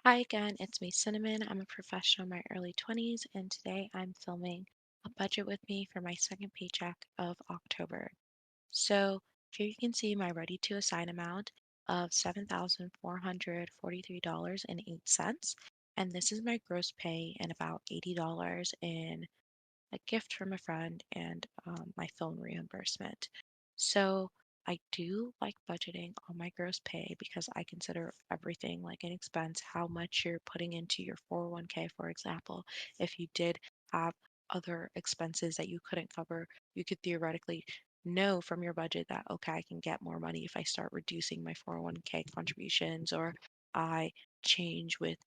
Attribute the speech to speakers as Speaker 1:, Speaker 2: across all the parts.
Speaker 1: Hi again, it's me, Cinnamon. I'm a professional in my early 20s, and today I'm filming a budget with me for my second paycheck of October. So here you can see my ready to assign amount of $7,443.08. And this is my gross pay and about $80 in a gift from a friend and my phone reimbursement. So I do like budgeting on my gross pay because I consider everything like an expense, how much you're putting into your 401k, for example. If you did have other expenses that you couldn't cover, you could theoretically know from your budget that, okay, I can get more money if I start reducing my 401k contributions or I change with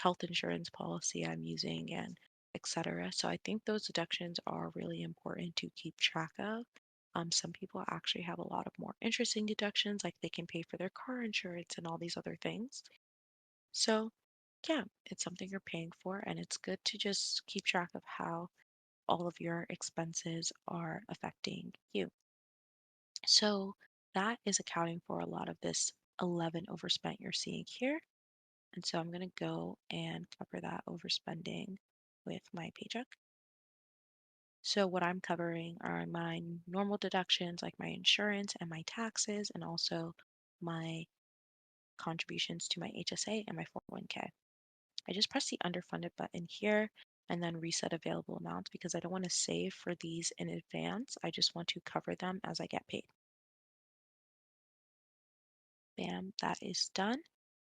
Speaker 1: health insurance policy I'm using and etc. So I think those deductions are really important to keep track of. Some people actually have a lot of more interesting deductions, like they can pay for their car insurance and all these other things. So, yeah, it's something you're paying for, and it's good to just keep track of how all of your expenses are affecting you. So, that is accounting for a lot of this 11 overspent you're seeing here. And so I'm going to go and cover that overspending with my paycheck. So what I'm covering are my normal deductions like my insurance and my taxes and also my contributions to my HSA and my 401k. I just press the underfunded button here and then reset available amounts because I don't want to save for these in advance. I just want to cover them as I get paid. Bam, that is done.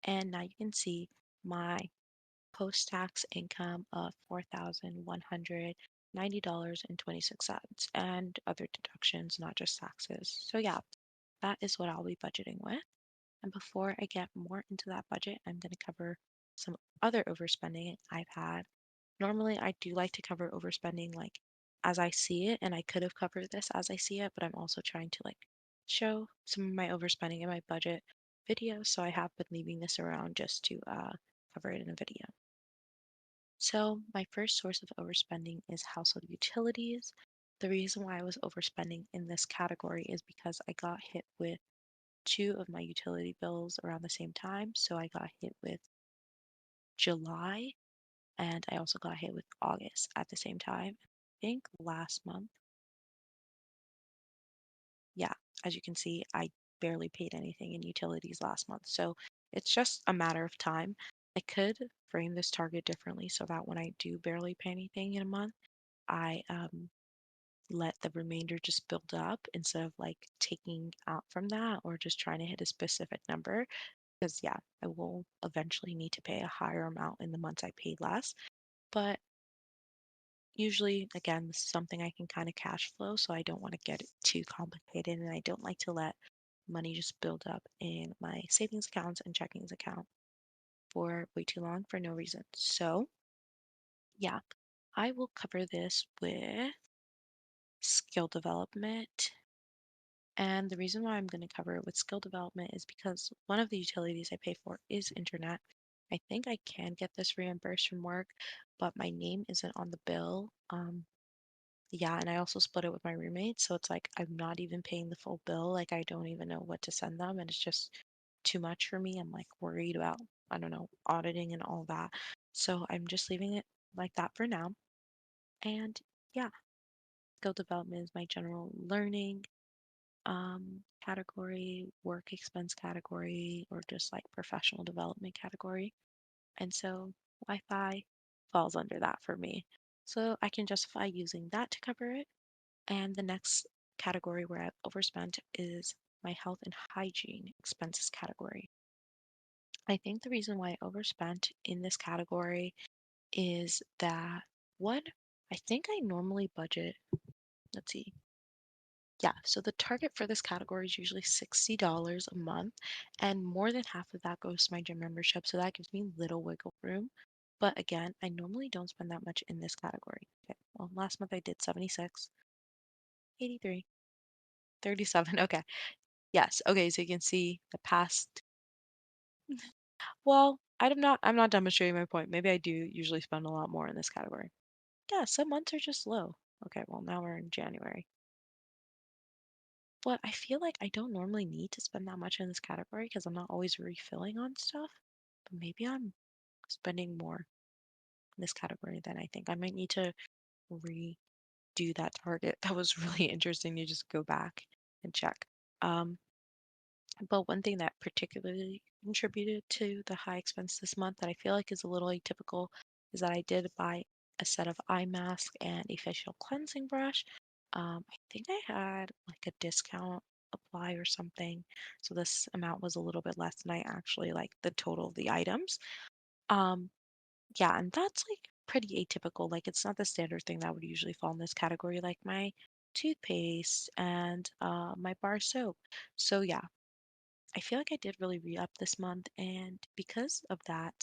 Speaker 1: And now you can see my post-tax income of $4,190.26 and other deductions, not just taxes. So yeah, that is what I'll be budgeting with. And before I get more into that budget, I'm going to cover some other overspending I've had. Normally, I do like to cover overspending like as I see it, and I could have covered this as I see it, but I'm also trying to like show some of my overspending in my budget video, so I have been leaving this around just to cover it in a video. So, my first source of overspending is household utilities. The reason why I was overspending in this category is because I got hit with two of my utility bills around the same time. So, I got hit with July and I also got hit with August at the same time. I think last month, yeah, as you can see, I barely paid anything in utilities last month. So, it's just a matter of time. I could frame this target differently so that when I do barely pay anything in a month, I let the remainder just build up instead of like taking out from that or just trying to hit a specific number. Because, yeah, I will eventually need to pay a higher amount in the months I paid less. But usually, again, this is something I can kind of cash flow. So I don't want to get it too complicated. And I don't like to let money just build up in my savings accounts and checkings account for way too long for no reason. So, yeah, I will cover this with skill development. And the reason why I'm going to cover it with skill development is because one of the utilities I pay for is internet. I think I can get this reimbursed from work, but my name isn't on the bill. Yeah, and I also split it with my roommate, so it's like I'm not even paying the full bill. Like I don't even know what to send them, and it's just too much for me. I'm like worried about, I don't know, auditing and all that. So I'm just leaving it like that for now. And yeah, skill development is my general learning category, work expense category, or just like professional development category. And so Wi-Fi falls under that for me. So I can justify using that to cover it. And the next category where I've overspent is my health and hygiene expenses category. I think the reason why I overspent in this category is that one, I think I normally budget, let's see, yeah, so the target for this category is usually $60 a month, and more than half of that goes to my gym membership, so that gives me little wiggle room. But again, I normally don't spend that much in this category. Okay, well, last month I did 76, 83, 37. Okay, yes. Okay, so you can see the past. Well, I'm not demonstrating my point. Maybe I do usually spend a lot more in this category. Yeah, some months are just low. Okay, well, now we're in January. But I feel like I don't normally need to spend that much in this category because I'm not always refilling on stuff. But maybe I'm. spending more in this category than I think. I might need to redo that target. That was really interesting to just go back and check. Um, but one thing that particularly contributed to the high expense this month that I feel like is a little atypical is that I did buy a set of eye mask and a facial cleansing brush. I think I had like a discount apply or something. So this amount was a little bit less than I actually like the total of the items. Um, yeah, and that's like pretty atypical. Like it's not the standard thing that would usually fall in this category, like my toothpaste and my bar soap. So yeah, I feel like I did really re-up this month, and because of that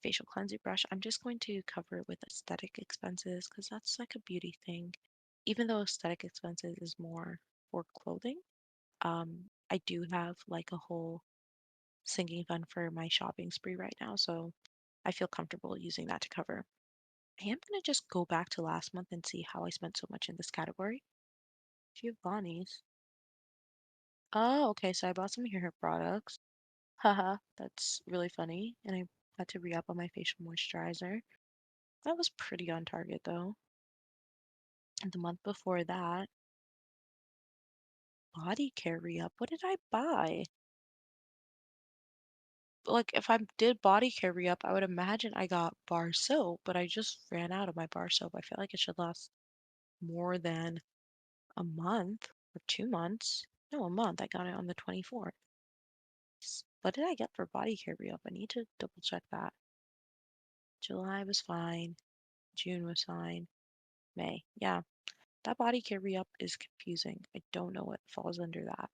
Speaker 1: facial cleansing brush, I'm just going to cover it with aesthetic expenses because that's like a beauty thing. Even though aesthetic expenses is more for clothing, I do have like a whole sinking fund for my shopping spree right now, so I feel comfortable using that to cover. I am gonna just go back to last month and see how I spent so much in this category. Giovanni's. Oh, okay, so I bought some hair products. Haha, that's really funny. And I had to re-up on my facial moisturizer. That was pretty on target though. And the month before that, body care re-up. What did I buy? Like if I did body care re-up, I would imagine I got bar soap, but I just ran out of my bar soap. I feel like it should last more than a month or 2 months. No, a month. I got it on the 24th. What did I get for body care re-up? I need to double check that. July was fine. June was fine. May. Yeah. That body care re-up is confusing. I don't know what falls under that.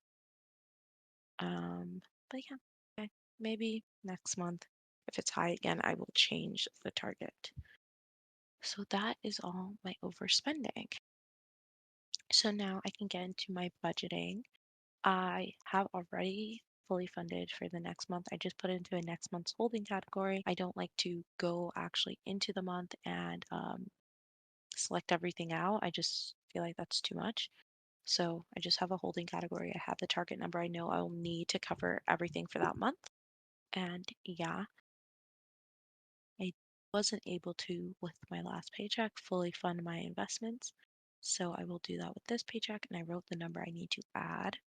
Speaker 1: Um, but yeah, okay. Maybe next month, if it's high again, I will change the target. So that is all my overspending. So now I can get into my budgeting. I have already fully funded for the next month. I just put it into a next month's holding category. I don't like to go actually into the month and select everything out. I just feel like that's too much. So I just have a holding category. I have the target number I know I'll need to cover everything for that month. And yeah, I wasn't able to, with my last paycheck, fully fund my investments. So I will do that with this paycheck. And I wrote the number I need to add.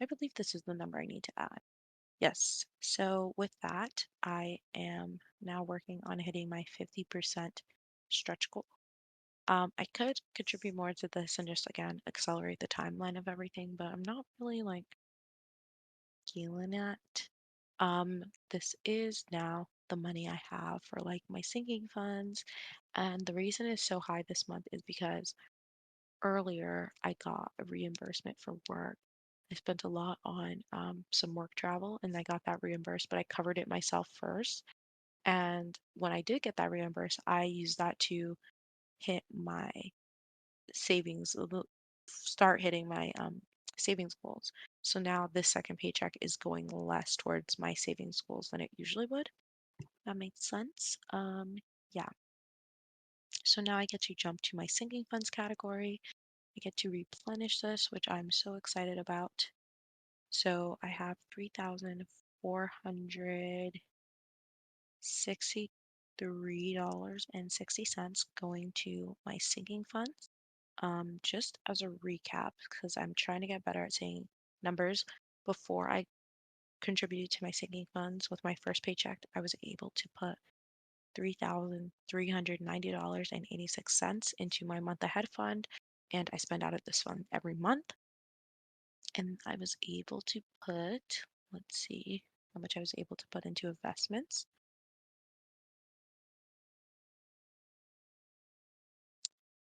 Speaker 1: I believe this is the number I need to add. Yes. So with that, I am now working on hitting my 50% stretch goal. I could contribute more to this and just again accelerate the timeline of everything, but I'm not really like feeling it. This is now the money I have for like my sinking funds, and the reason it's so high this month is because earlier I got a reimbursement for work. I spent a lot on some work travel, and I got that reimbursed, but I covered it myself first. And when I did get that reimbursed, I used that to hit my savings, start hitting my savings goals. So now this second paycheck is going less towards my savings goals than it usually would. That makes sense. Yeah. So now I get to jump to my sinking funds category. I get to replenish this, which I'm so excited about. So I have $3,463.60 going to my sinking funds. Just as a recap, because I'm trying to get better at saying numbers, before I contributed to my sinking funds with my first paycheck, I was able to put $3,390.86 into my month ahead fund, and I spend out of this fund every month. And I was able to put, let's see how much I was able to put into investments.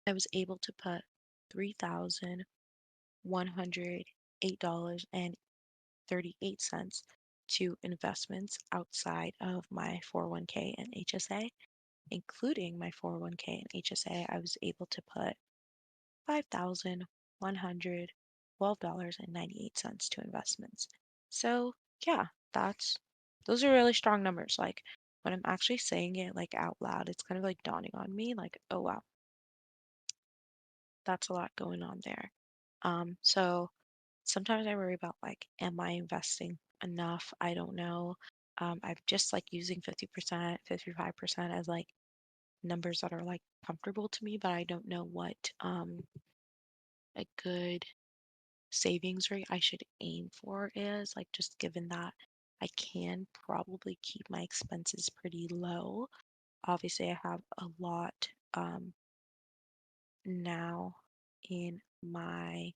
Speaker 1: I was able to put $3,108.38 to investments outside of my 401k and HSA. Including my 401k and HSA, I was able to put $5,112.98 to investments. So yeah, that's those are really strong numbers. Like when I'm actually saying it like out loud, it's kind of like dawning on me, like, oh wow, that's a lot going on there. So sometimes I worry about like, am I investing enough. I don't know. I'm just like using 50%, 55% as like numbers that are like comfortable to me, but I don't know what a good savings rate I should aim for is. Like, just given that I can probably keep my expenses pretty low. Obviously, I have a lot now in my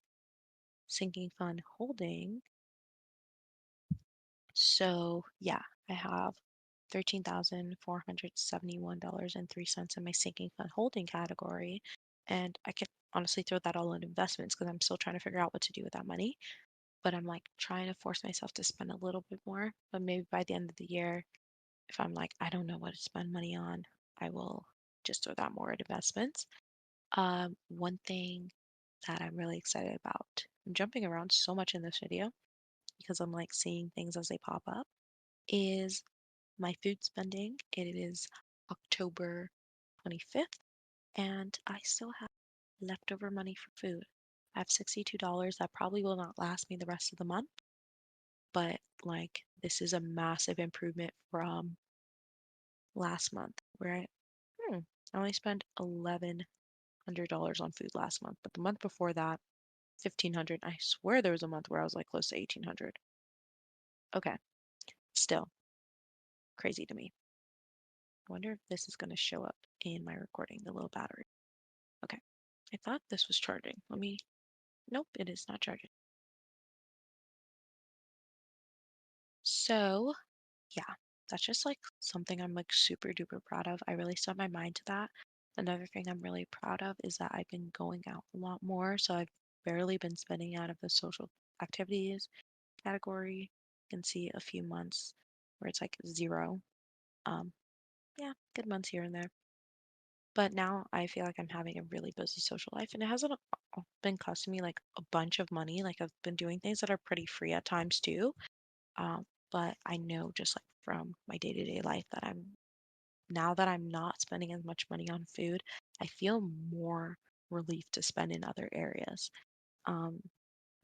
Speaker 1: sinking fund holding. So, yeah, I have $13,471.03 in my sinking fund holding category. And I could honestly throw that all in investments because I'm still trying to figure out what to do with that money. But I'm like trying to force myself to spend a little bit more. But maybe by the end of the year, if I'm like, I don't know what to spend money on, I will just throw that more in investments. One thing that I'm really excited about, I'm jumping around so much in this video because I'm like seeing things as they pop up, is my food spending. It is October 25th, and I still have leftover money for food. I have $62 that probably will not last me the rest of the month, but like this is a massive improvement from last month where I only spent $1,100 on food last month, but the month before that, 1,500. I swear there was a month where I was like close to 1,800. Okay, still crazy to me. I wonder if this is going to show up in my recording, the little battery. Okay, I thought this was charging. Let me, nope, it is not charging. So, yeah, that's just like something I'm like super duper proud of. I really set my mind to that. Another thing I'm really proud of is that I've been going out a lot more. So I've barely been spending out of the social activities category. You can see a few months where it's like zero. Um, yeah, good months here and there. But now I feel like I'm having a really busy social life, and it hasn't been costing me like a bunch of money. Like I've been doing things that are pretty free at times too. But I know just like from my day-to-day life that now that I'm not spending as much money on food, I feel more relief to spend in other areas. Um,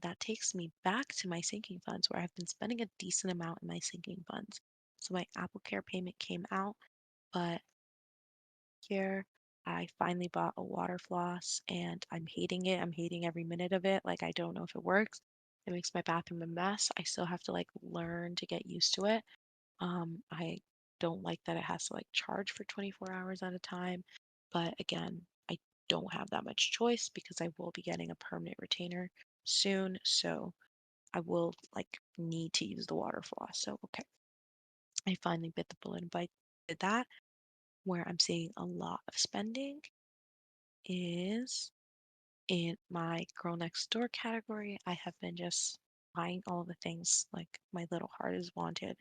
Speaker 1: that takes me back to my sinking funds where I've been spending a decent amount in my sinking funds. So my Apple Care payment came out, but here I finally bought a water floss and I'm hating it. I'm hating every minute of it. Like I don't know if it works. It makes my bathroom a mess. I still have to like learn to get used to it. I don't like that it has to like charge for 24 hours at a time. But again, I don't have that much choice because I will be getting a permanent retainer soon. So I will like need to use the water floss. So okay, I finally bit the bullet and did that. Where I'm seeing a lot of spending is in my girl next door category. I have been just buying all the things like my little heart has wanted.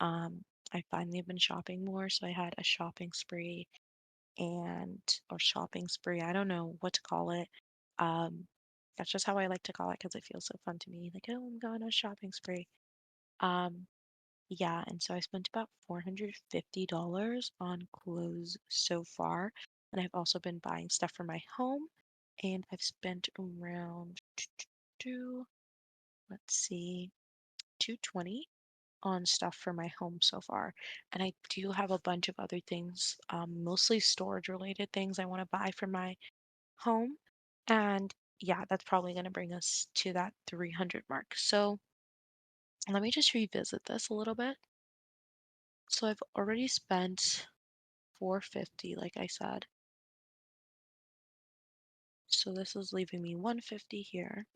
Speaker 1: Um, I finally have been shopping more, so I had a shopping spree or shopping spree. I don't know what to call it. Um, that's just how I like to call it because it feels so fun to me. Like, oh, I'm going on a shopping spree. Um, yeah, and so I spent about $450 on clothes so far. And I've also been buying stuff for my home, and I've spent around let's see, 220 on stuff for my home so far. And I do have a bunch of other things, mostly storage related things I want to buy for my home. And yeah, that's probably going to bring us to that 300 mark. So let me just revisit this a little bit. So I've already spent 450, like I said. So this is leaving me 150 here.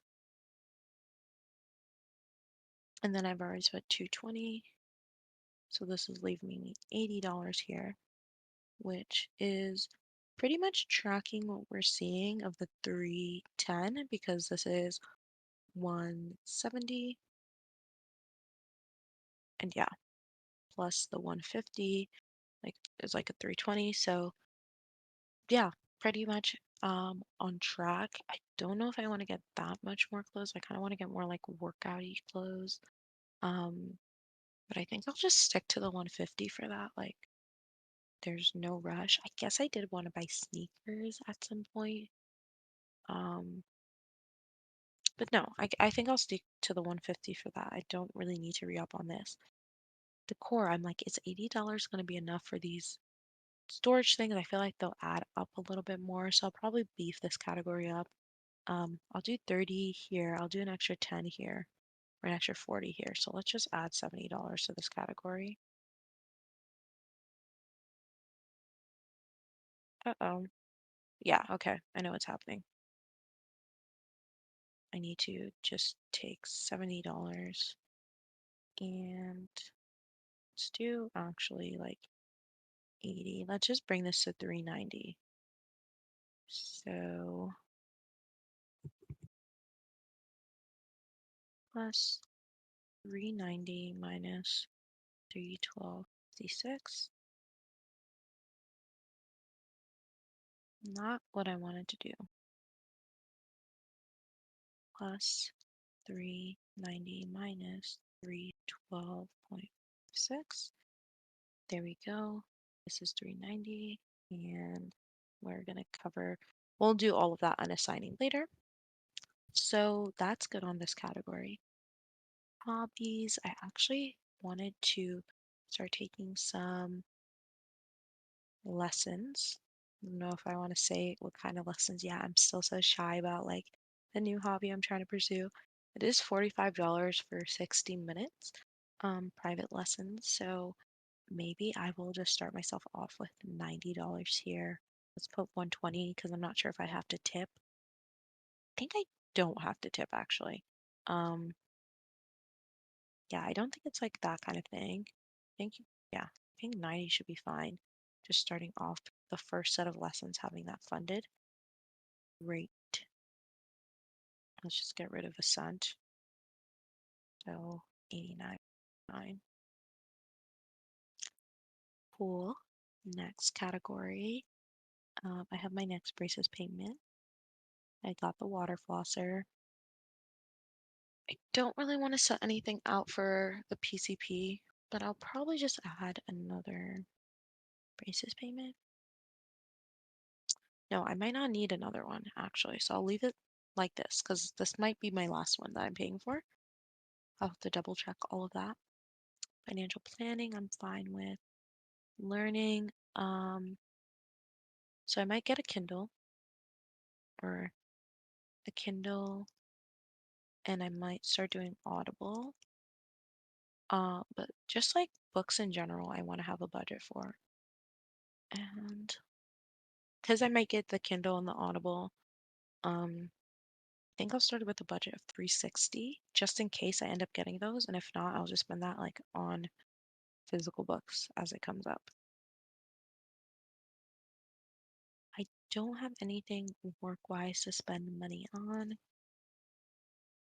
Speaker 1: And then I've already spent 220. So this is leaving me $80 here, which is pretty much tracking what we're seeing of the 310 because this is 170 and yeah, plus the 150 like is like a 320. So yeah, pretty much on track. I don't know if I want to get that much more clothes. I kind of want to get more like workouty clothes. Um, but I think I'll just stick to the 150 for that. Like there's no rush. I guess I did want to buy sneakers at some point. Um, But no, I think I'll stick to the 150 for that. I don't really need to re-up on this. The core, I'm like, is $80 going to be enough for these storage things? I feel like they'll add up a little bit more, so I'll probably beef this category up. I'll do 30 here. I'll do an extra 10 here, or an extra 40 here. So let's just add $70 to this category. Uh-oh. Yeah, okay. I know what's happening. I need to just take $70 and let's do actually like 80. Let's just bring this to 390. So plus 390 minus 312.56. Not what I wanted to do. Plus 390 minus 312.6. There we go. This is 390, and we're going to cover, we'll do all of that unassigning later. So that's good on this category. Hobbies, I actually wanted to start taking some lessons. I don't know if I want to say what kind of lessons. Yeah, I'm still so shy about like the new hobby I'm trying to pursue. It is $45 for 60 minutes, private lessons. So maybe I will just start myself off with $90 here. Let's put 120 because I'm not sure if I have to tip. I think I don't have to tip actually. Um, yeah, I don't think it's like that kind of thing. I think, yeah, I think 90 should be fine. Just starting off the first set of lessons having that funded. Great. Let's just get rid of a cent. So 89. Cool. Next category. I have my next braces payment. I got the water flosser. I don't really want to set anything out for the PCP, but I'll probably just add another braces payment. No, I might not need another one actually, so I'll leave it like this because this might be my last one that I'm paying for. I'll have to double check all of that. Financial planning, I'm fine with. Learning, so I might get a Kindle or a Kindle and I might start doing Audible. But just like books in general, I want to have a budget for. And because I might get the Kindle and the Audible, I think I'll start with a budget of 360 just in case I end up getting those. And if not, I'll just spend that like on physical books as it comes up. I don't have anything work-wise to spend money on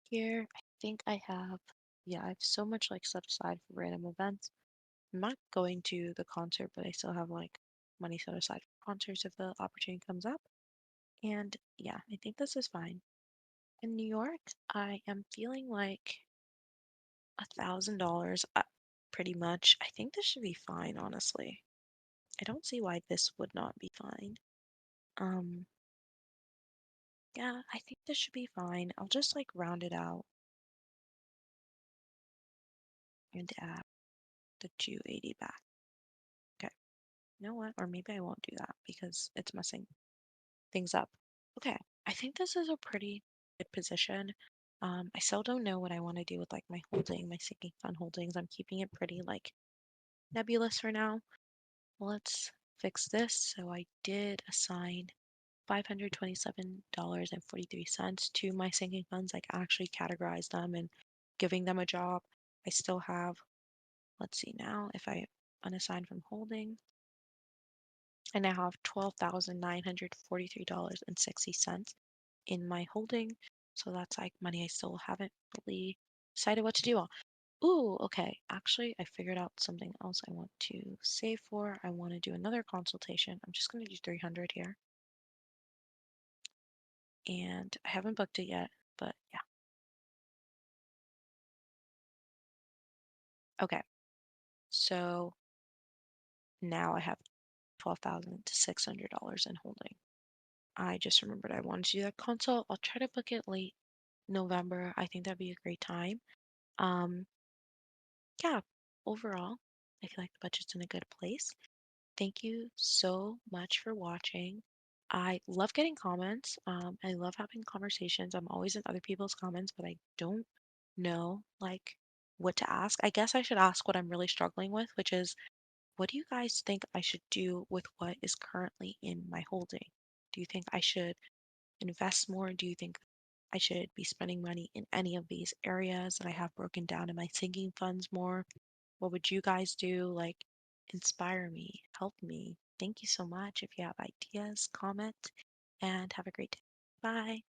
Speaker 1: here. I think I have, yeah, I have so much like set aside for random events. I'm not going to the concert, but I still have like money set aside for concerts if the opportunity comes up. And yeah, I think this is fine. In New York, I am feeling like $1,000, pretty much. I think this should be fine, honestly. I don't see why this would not be fine. Um, yeah, I think this should be fine. I'll just like round it out and add the 280 back. Okay, you know what? Or maybe I won't do that because it's messing things up. Okay, I think this is a pretty good position. I still don't know what I want to do with like my holding, my sinking fund holdings. I'm keeping it pretty like nebulous for now. Let's fix this. So I did assign $527.43 to my sinking funds, like actually categorize them and giving them a job. I still have, let's see now, if I unassign from holding, I now have $12,943.60 in my holding. So that's like money I still haven't really decided what to do on. Ooh, okay. Actually, I figured out something else I want to save for. I want to do another consultation. I'm just going to do 300 here. And I haven't booked it yet, but yeah. Okay. So now I have $12,600 in holding. I just remembered I wanted to do that consult. I'll try to book it late November, I think that'd be a great time. Um, yeah, overall, I feel like the budget's in a good place. Thank you so much for watching. I love getting comments. I love having conversations. I'm always in other people's comments, but I don't know like what to ask. I guess I should ask what I'm really struggling with, which is what do you guys think I should do with what is currently in my holding? Do you think I should invest more? Do you think I should be spending money in any of these areas that I have broken down in my sinking funds more? What would you guys do? Like, inspire me, help me. Thank you so much. If you have ideas, comment, and have a great day. Bye.